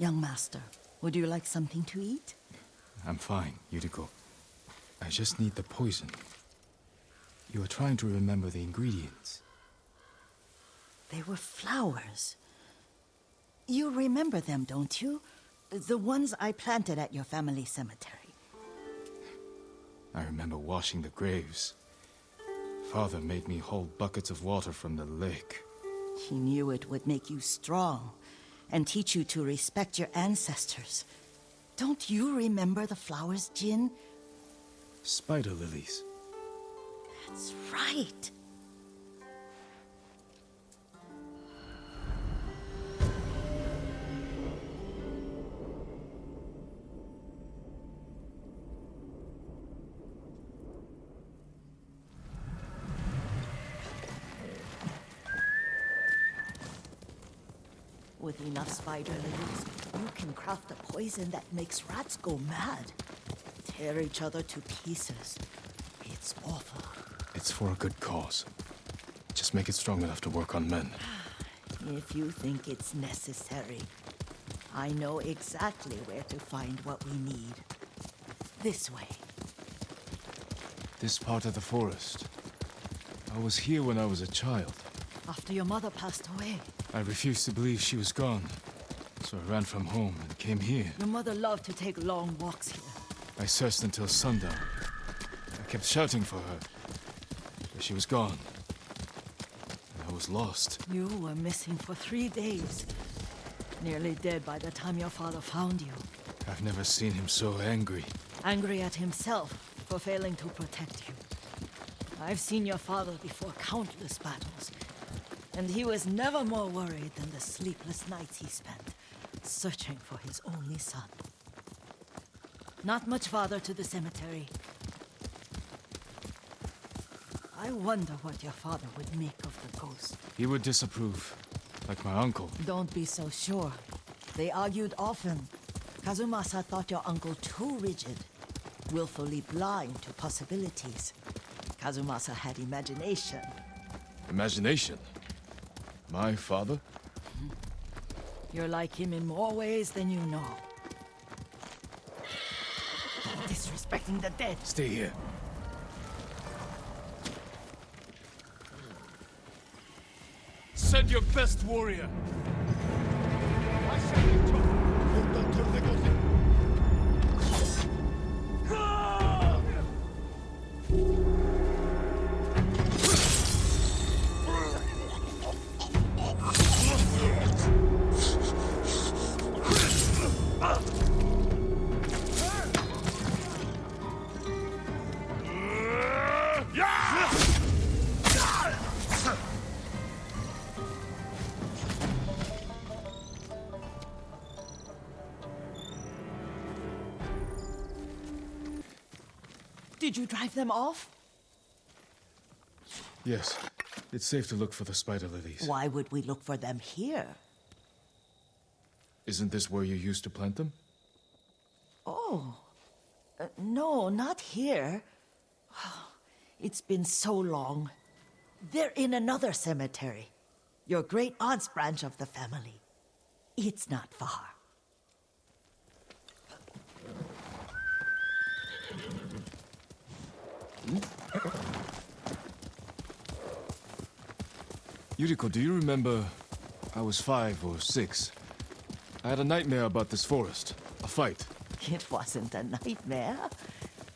Young master, would you like something to eat? I'm fine, Yuriko. I just need the poison. You are trying to remember the ingredients. They were flowers. You remember them, don't you? The ones I planted at your family cemetery. I remember washing the graves. Father made me hold buckets of water from the lake. He knew it would make you strong and teach you to respect your ancestors. Don't you remember the flowers, Jin? Spider lilies. That's right. With enough spider lilies, you can craft a poison that makes rats go mad. Tear each other to pieces. It's awful. It's for a good cause. Just make it strong enough to work on men. If you think it's necessary, I know exactly where to find what we need. This way. This part of the forest. I was here when I was a child. After your mother passed away. I refused to believe she was gone. So I ran from home and came here. Your mother loved to take long walks here. I searched until sundown. I kept shouting for her. But she was gone. And I was lost. You were missing for 3 days. Nearly dead by the time your father found you. I've never seen him so angry. Angry at himself for failing to protect you. I've seen your father before countless battles. And he was never more worried than the sleepless nights he spent searching for his only son. Not much farther to the cemetery. I wonder what your father would make of the ghost. He would disapprove, like my uncle. Don't be so sure. They argued often. Kazumasa thought your uncle too rigid, willfully blind to possibilities. Kazumasa had imagination. Imagination? My father? You're like him in more ways than you know. Disrespecting the dead. Stay here. Send your best warrior! Did you drive them off? Yes. It's safe to look for the spider lilies. Why would we look for them here? Isn't this where you used to plant them? Oh. No, not here. It's been so long. They're in another cemetery. Your great-aunt's branch of the family. It's not far. Yuriko, do you remember... I was 5 or 6. I had a nightmare about this forest. A fight. It wasn't a nightmare.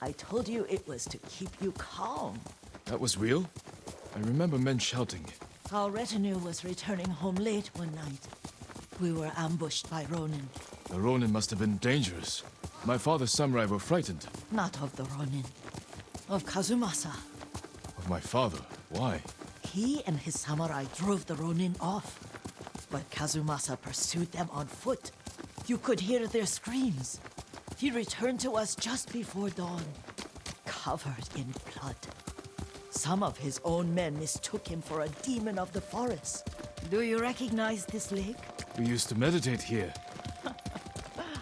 I told you it was to keep you calm. That was real? I remember men shouting. Our retinue was returning home late one night. We were ambushed by Ronin. The Ronin must have been dangerous. My father's samurai were frightened. Not of the Ronin. Of Kazumasa. Of my father? Why? He and his samurai drove the Ronin off. But Kazumasa pursued them on foot. You could hear their screams. He returned to us just before dawn, covered in blood. Some of his own men mistook him for a demon of the forest. Do you recognize this lake? We used to meditate here.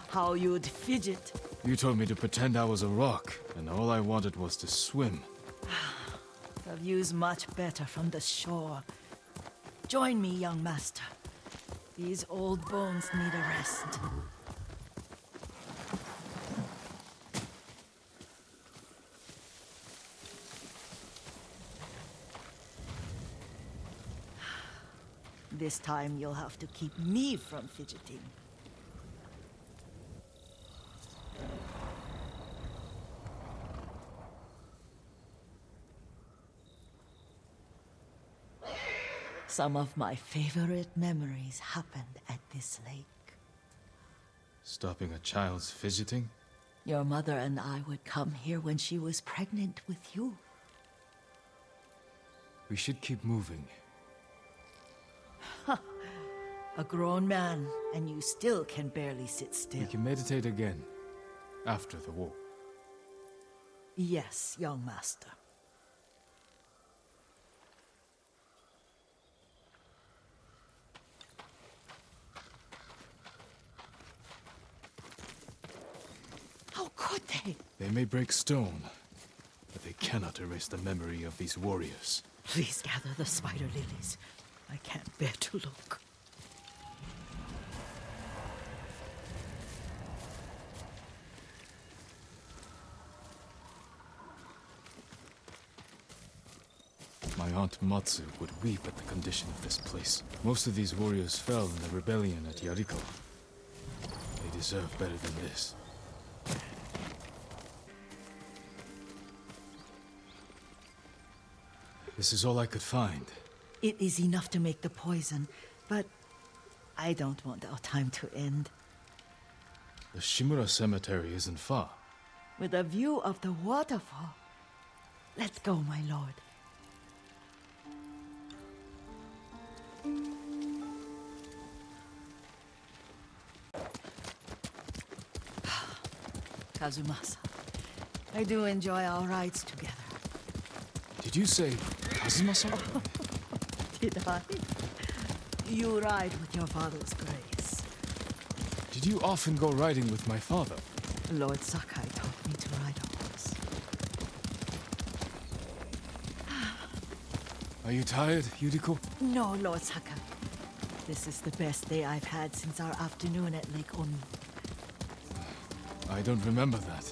How you'd fidget. You told me to pretend I was a rock, and all I wanted was to swim. The view's much better from the shore. Join me, young master. These old bones need a rest. This time you'll have to keep me from fidgeting. Some of my favorite memories happened at this lake. Stopping a child's fidgeting? Your mother and I would come here when she was pregnant with you. We should keep moving. A grown man, and you still can barely sit still. We can meditate again, after the war. Yes, young master. How could they? They may break stone, but they cannot erase the memory of these warriors. Please gather the spider lilies. I can't bear to look. My aunt Matsu would weep at the condition of this place. Most of these warriors fell in the rebellion at Yuriko. They deserve better than this. This is all I could find. It is enough to make the poison, but I don't want our time to end. The Shimura Cemetery isn't far. With a view of the waterfall. Let's go, my lord. Kazumasa, I do enjoy our rides together. Did you say Kazumasa? Did I? You ride with your father's grace. Did you often go riding with my father? Lord Sakai taught me to ride a horse. Are you tired, Yuriko? No, Lord Sakai. This is the best day I've had since our afternoon at Lake Omi. I don't remember that.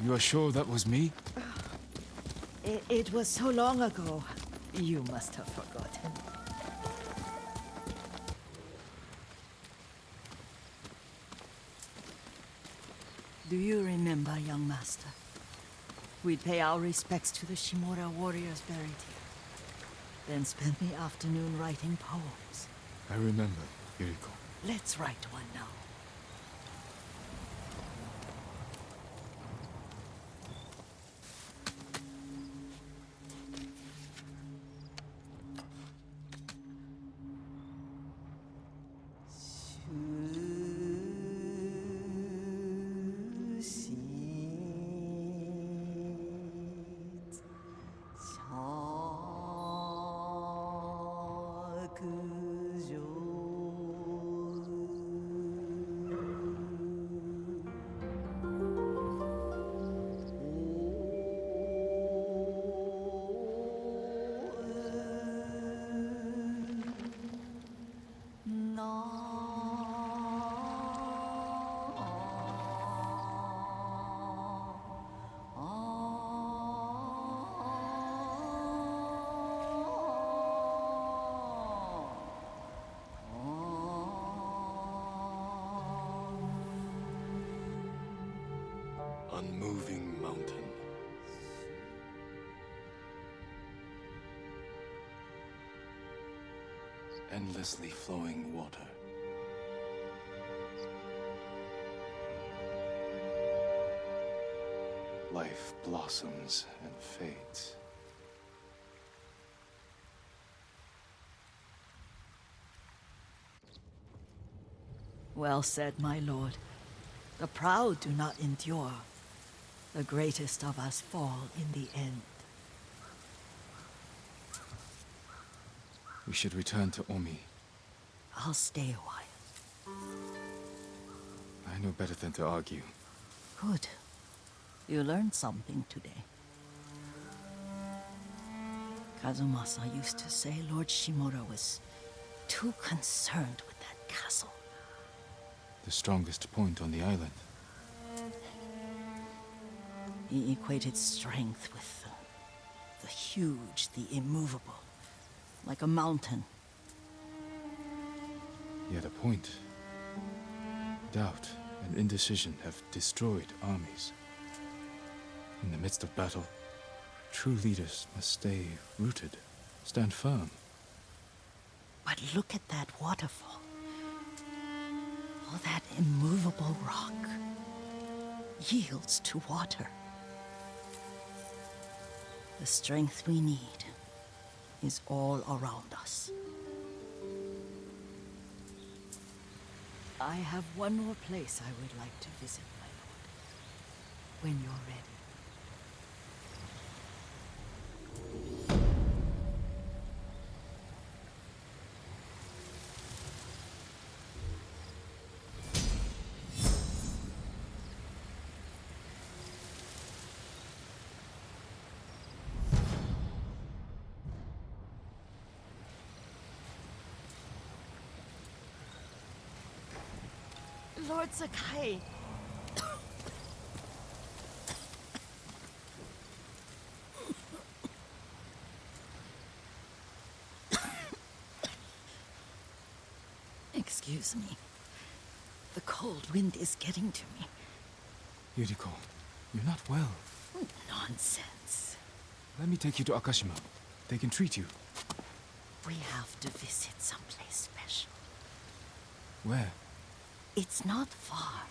You are sure that was me? It was so long ago. You must have forgotten. Do you remember, young master? We'd pay our respects to the Shimura warriors buried here. Then spend the afternoon writing poems. I remember, Yuriko. Let's write one now. Unmoving mountain. Endlessly flowing water. Life blossoms and fades. Well said, my lord. The proud do not endure. The greatest of us fall in the end. We should return to Omi. I'll stay a while. I know better than to argue. Good. You learned something today. Kazumasa used to say Lord Shimura was too concerned with that castle. The strongest point on the island. He equated strength with the huge, the immovable, like a mountain. Yet a point. Doubt and indecision have destroyed armies. In the midst of battle, true leaders must stay rooted, stand firm. But look at that waterfall. All that immovable rock yields to water. The strength we need is all around us. I have one more place I would like to visit, my lord. When you're ready. Lord Sakai. Excuse me. The cold wind is getting to me. Yuriko, you're not well. Nonsense. Let me take you to Akashima. They can treat you. We have to visit someplace special. Where? It's not far.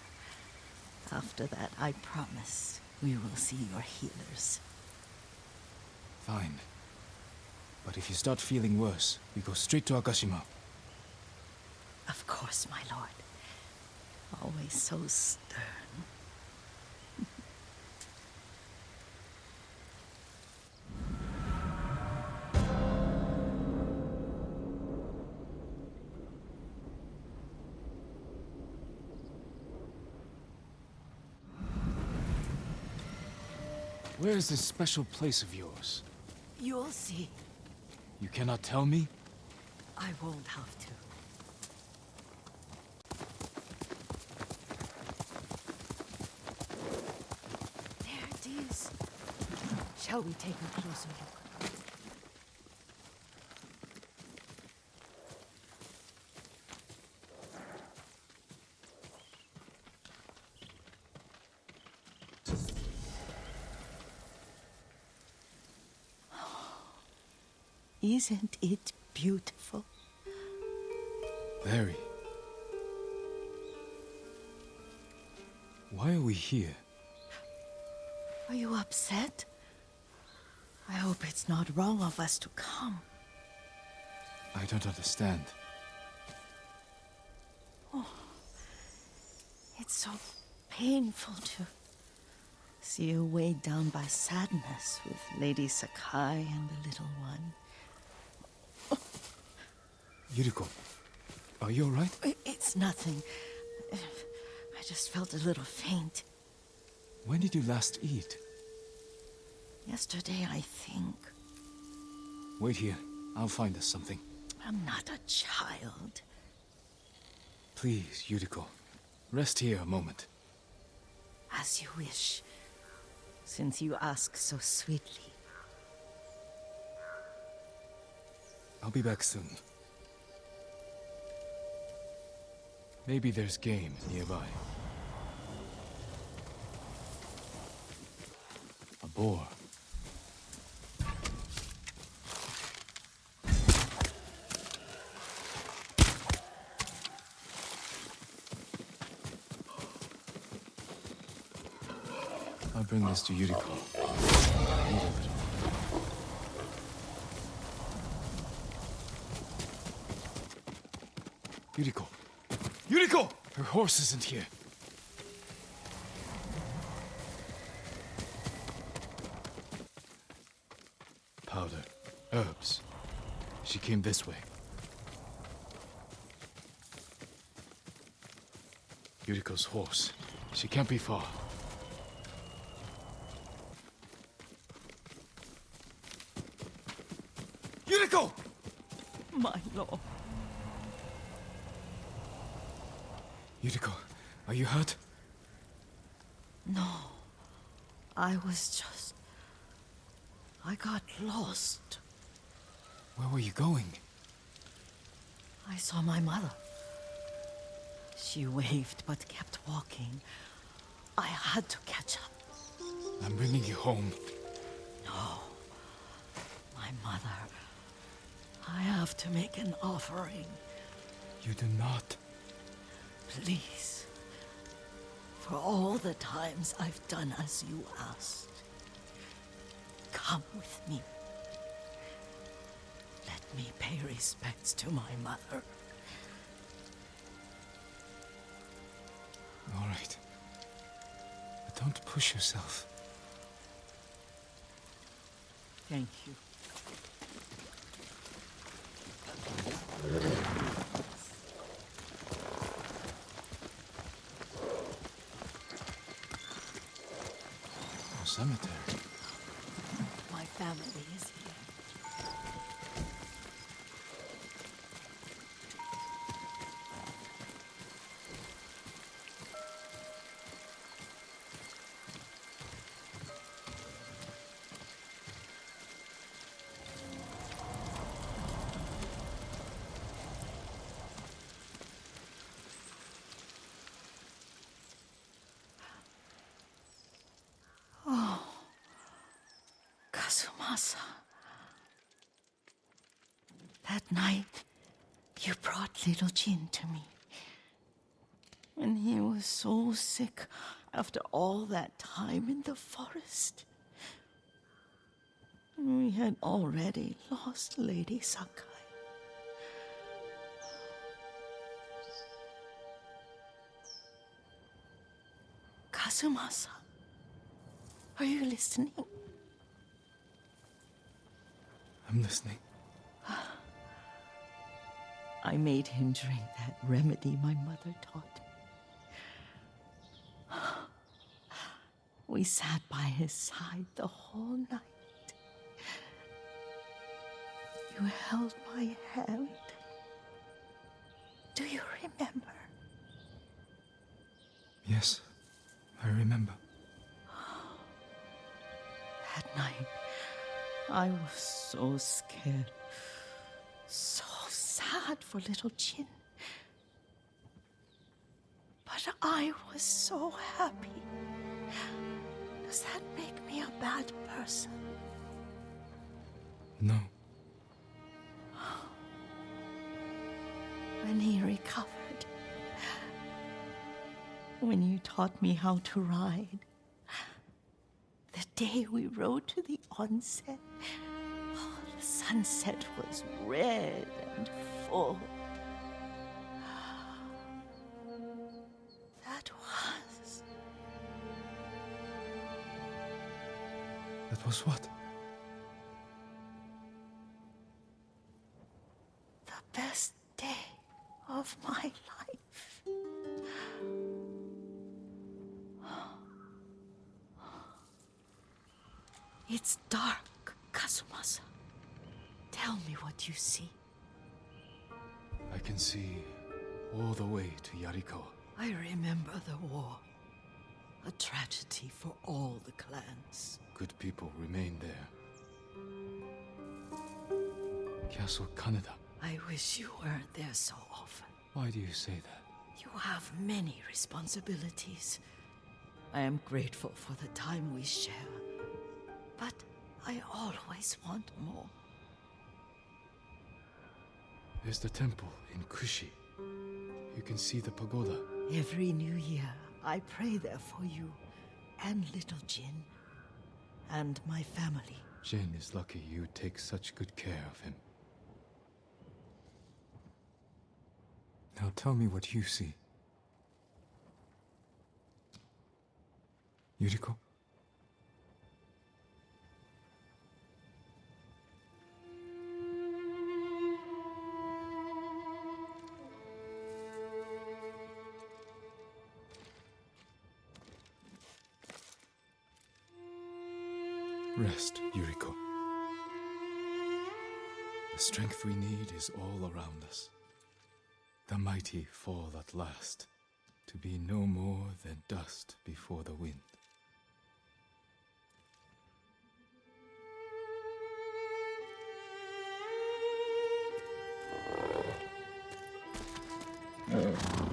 After that, I promise, we will see your healers. Fine. But if you start feeling worse, we go straight to Akashima. Of course, my lord. Always so stern. Where is this special place of yours? You'll see. You cannot tell me? I won't have to. There it is. Shall we take a closer look? Isn't it beautiful? Very. Why are we here? Are you upset? I hope it's not wrong of us to come. I don't understand. It's so painful to see you weighed down by sadness with Lady Sakai and the little one. Yuriko, are you alright? It's nothing. I just felt a little faint. When did you last eat? Yesterday, I think. Wait here. I'll find us something. I'm not a child. Please, Yuriko. Rest here a moment. As you wish, since you ask so sweetly. I'll be back soon. Maybe there's game nearby. A boar. I'll bring this to Yuriko. Eat a little. Yuriko! Yuriko! Her horse isn't here. Powder. Herbs. She came this way. Yuriko's horse. She can't be far. Yuriko! My lord. Yuriko, are you hurt? No. I got lost. Where were you going? I saw my mother. She waved but kept walking. I had to catch up. I'm bringing you home. No. My mother. I have to make an offering. You do not. Please. For all the times I've done as you asked. Come with me. Let me pay respects to my mother. All right. But don't push yourself. Thank you. A cemetery. My family is here. Kazumasa. That night, you brought little Jin to me. When he was so sick after all that time in the forest. We had already lost Lady Sakai. Kazumasa, are you listening? I'm listening. I made him drink that remedy my mother taught me. We sat by his side the whole night. You held my hand. Do you remember? Yes, I remember. That night, I was so scared. So sad for little Jin. But I was so happy. Does that make me a bad person? No. When he recovered, when you taught me how to ride, the day we rode to the onsen, the sunset was red and full. That was what? The best day of my life. It's dark, Kazumasa. Tell me what you see. I can see all the way to Yuriko. I remember the war. A tragedy for all the clans. Good people remain there. Castle Kaneda. I wish you weren't there so often. Why do you say that? You have many responsibilities. I am grateful for the time we share. But I always want more. There's the temple in Kushi. You can see the pagoda. Every new year, I pray there for you, and little Jin, and my family. Jin is lucky you take such good care of him. Now tell me what you see. Yuriko? Rest, Yuriko. The strength we need is all around us. The mighty fall at last. to be no more than dust before the wind. Evet.